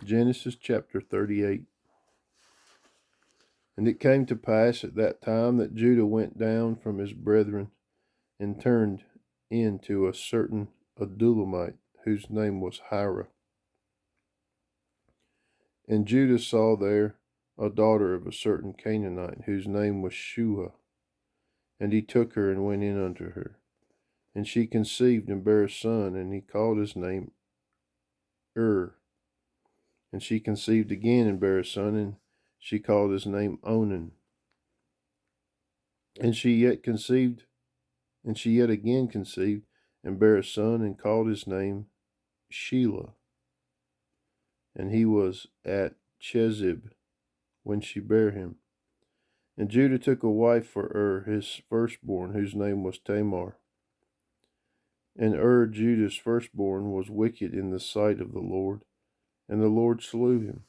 Genesis chapter 38. And it came to pass at that time that Judah went down from his brethren and turned in to a certain Adullamite, whose name was Hira. And Judah saw there a daughter of a certain Canaanite, whose name was Shua. And he took her and went in unto her. And she conceived and bare a son, and he called his name And she conceived again and bare a son, and she called his name Onan. And she yet again conceived, and bare a son, and called his name Shelah. And he was at Chezib when she bare him. And Judah took a wife for his firstborn, whose name was Tamar. And Judah's firstborn, was wicked in the sight of the Lord, and the Lord slew him.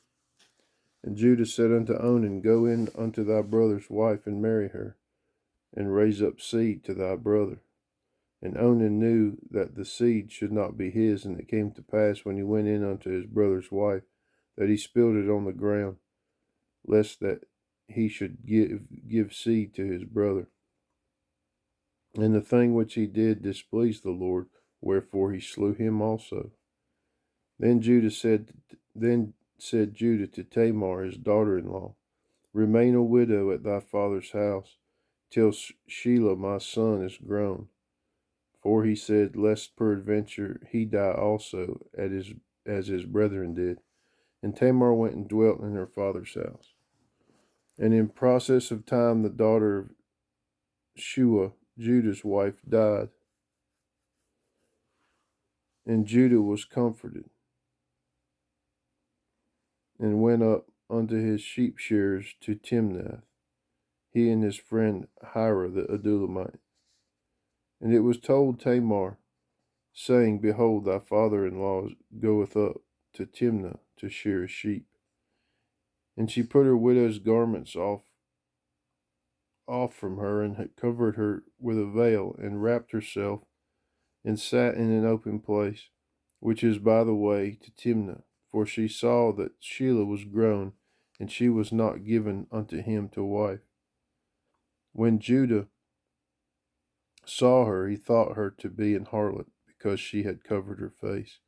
And Judah said unto Onan, Go in unto thy brother's wife, and marry her, and raise up seed to thy brother. And Onan knew that the seed should not be his, and it came to pass, when he went in unto his brother's wife, that he spilled it on the ground, lest that he should give seed to his brother. And the thing which he did displeased the Lord, wherefore he slew him also. Then said Judah to Tamar his daughter-in-law, Remain a widow at thy father's house, till Shelah my son is grown. For he said, Lest peradventure he die also, as his brethren did. And Tamar went and dwelt in her father's house. And in process of time the daughter of Shua, Judah's wife, died. And Judah was comforted, and went up unto his sheep shearers to Timnath, he and his friend Hira the Adullamite. And it was told Tamar, saying, Behold, thy father-in-law goeth up to Timnah to shear his sheep. And she put her widow's garments off from her, and had covered her with a veil, and wrapped herself, and sat in an open place, which is by the way to Timnah. For she saw that Shelah was grown, and she was not given unto him to wife. When Judah saw her, he thought her to be an harlot, because she had covered her face.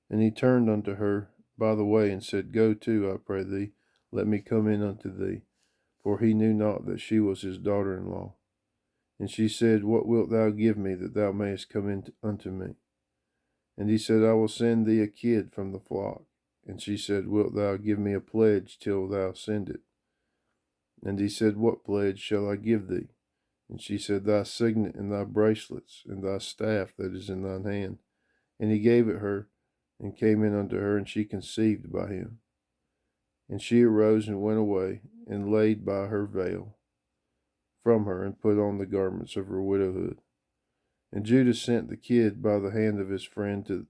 And he turned unto her by the way, and said, Go to, I pray thee, let me come in unto thee. For he knew not that she was his daughter-in-law. And she said, What wilt thou give me, that thou mayest come in unto me? And he said, I will send thee a kid from the flock. And she said, Wilt thou give me a pledge till thou send it? And he said, What pledge shall I give thee? And she said, Thy signet, and thy bracelets, and thy staff that is in thine hand. And he gave it her, and came in unto her, and she conceived by him. And she arose and went away, and laid by her veil from her, and put on the garments of her widowhood. And Judah sent the kid by the hand of his friend the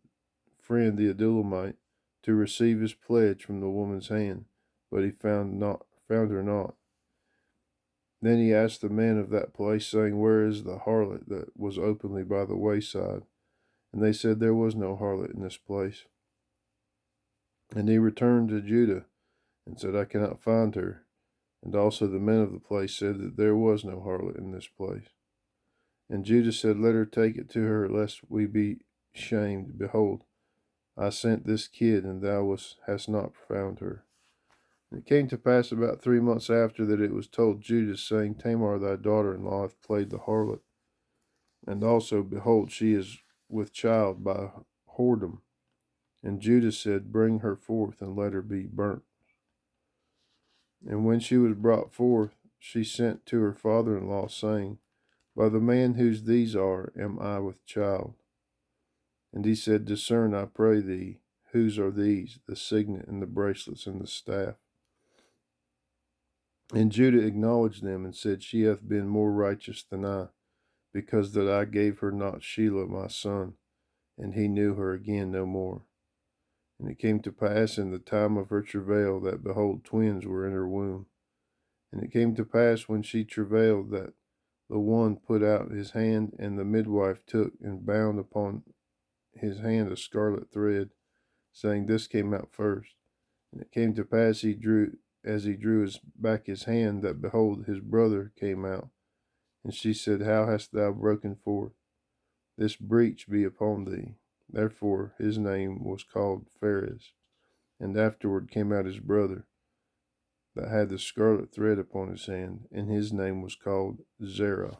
Adullamite, to receive his pledge from the woman's hand, but he found her not. Then he asked the men of that place, saying, Where is the harlot that was openly by the wayside? And they said, There was no harlot in this place. And he returned to Judah, and said, I cannot find her. And also the men of the place said that there was no harlot in this place. And Judah said, Let her take it to her, lest we be shamed. Behold, I sent this kid, and thou hast not found her. And it came to pass about 3 months after that it was told Judah, saying, Tamar thy daughter-in-law hath played the harlot. And also, behold, she is with child by whoredom. And Judah said, Bring her forth, and let her be burnt. And when she was brought forth, she sent to her father-in-law, saying, By the man whose these are, am I with child. And he said, Discern, I pray thee, whose are these, the signet, and the bracelets, and the staff? And Judah acknowledged them, and said, She hath been more righteous than I, because that I gave her not Shelah my son. And he knew her again no more. And it came to pass in the time of her travail, that, behold, twins were in her womb. And it came to pass when she travailed, that the one put out his hand, and the midwife took and bound upon his hand a scarlet thread, saying, This came out first. And it came to pass as he drew his hand, that behold, his brother came out. And she said, How hast thou broken forth? This breach be upon thee. Therefore his name was called Phares. And afterward came out his brother, that had the scarlet thread upon his hand, and his name was called Zerah.